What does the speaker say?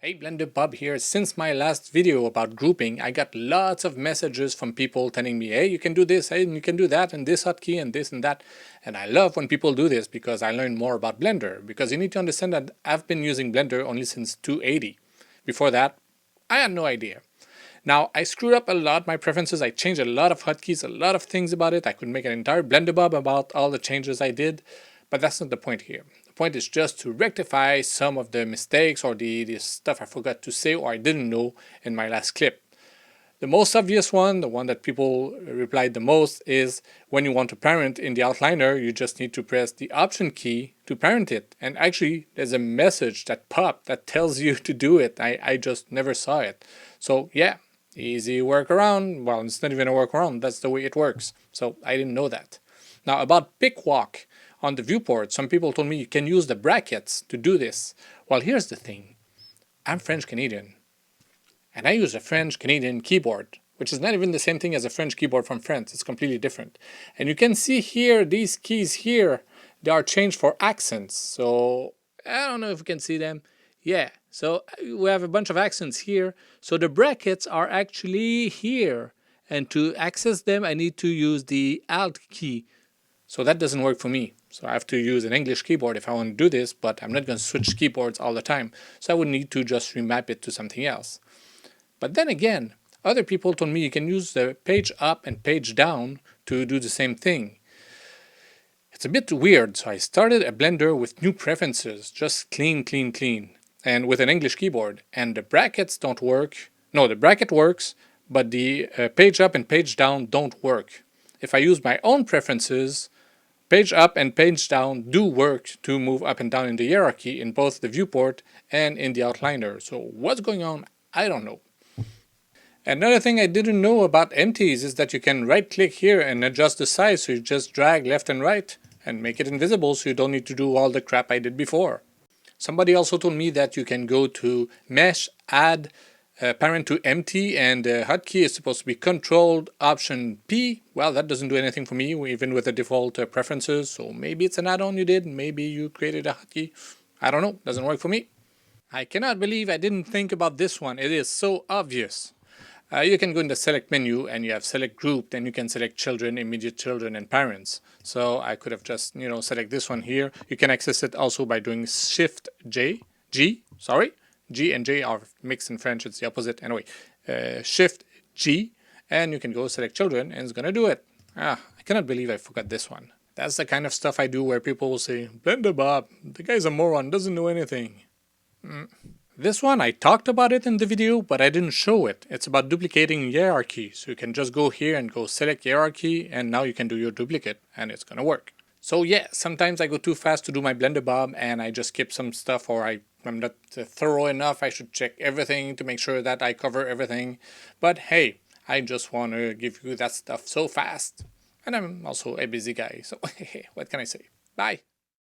Hey Blender Bob here. Since my last video about grouping, I got lots of messages from people telling me, hey, you can do this, hey, you can do that, and this hotkey, and this and that. And I love when people do this because I learn more about Blender. Because you need to understand that I've been using Blender only since 280. Before that, I had no idea. Now, I screwed up a lot my preferences. I changed a lot of hotkeys, a lot of things about it. I could make an entire Blender Bob about all the changes I did. But that's not the point here. The point is just to rectify some of the mistakes or the stuff I forgot to say or I didn't know in my last clip. The most obvious one, the one that people replied the most, is when you want to parent in the outliner, you just need to press the Option key to parent it. And actually, there's a message that popped that tells you to do it. I just never saw it. So yeah, easy workaround. Well, it's not even a workaround. That's the way it works. So I didn't know that. Now about pick walk. On the viewport, some people told me you can use the brackets to do this. Well, here's the thing. I'm French-Canadian. And I use a French-Canadian keyboard, which is not even the same thing as a French keyboard from France. It's completely different. And you can see here, these keys here, they are changed for accents. So, I don't know if you can see them. Yeah, so we have a bunch of accents here. So the brackets are actually here. And to access them, I need to use the Alt key. So that doesn't work for me. So I have to use an English keyboard if I want to do this, but I'm not going to switch keyboards all the time. So I would need to just remap it to something else. But then again, other people told me you can use the page up and page down to do the same thing. It's a bit weird, so I started a Blender with new preferences, just clean, and with an English keyboard. And the brackets don't work. No, the bracket works, but the page up and page down don't work. If I use my own preferences, page up and page down do work to move up and down in the hierarchy in both the viewport and in the outliner. So what's going on? I don't know. Another thing I didn't know about empties is that you can right click here and adjust the size, so you just drag left and right and make it invisible so you don't need to do all the crap I did before. Somebody also told me that you can go to mesh, add parent to empty, and the hotkey is supposed to be Control Option P. Well, that doesn't do anything for me, even with the default preferences. So maybe it's an add-on you did. Maybe you created a hotkey. I don't know. Doesn't work for me. I cannot believe I didn't think about this one. It is so obvious. You can go in the select menu and you have select group. Then you can select children, immediate children, and parents. So I could have just, select this one here. You can access it also by doing Shift G, G and J are mixed in French, it's the opposite. Anyway, Shift G, and you can go select children, and it's going to do it. I cannot believe I forgot this one. That's the kind of stuff I do where people will say, Blender Bob, the guy's a moron, doesn't know anything. This one, I talked about it in the video, but I didn't show it. It's about duplicating hierarchy. So you can just go here and go select hierarchy, and now you can do your duplicate, and it's going to work. So yeah, sometimes I go too fast to do my Blender Bob, and I just skip some stuff, or I'm not thorough enough. I should check everything to make sure that I cover everything. But hey, I just want to give you that stuff so fast. And I'm also a busy guy, so what can I say? Bye.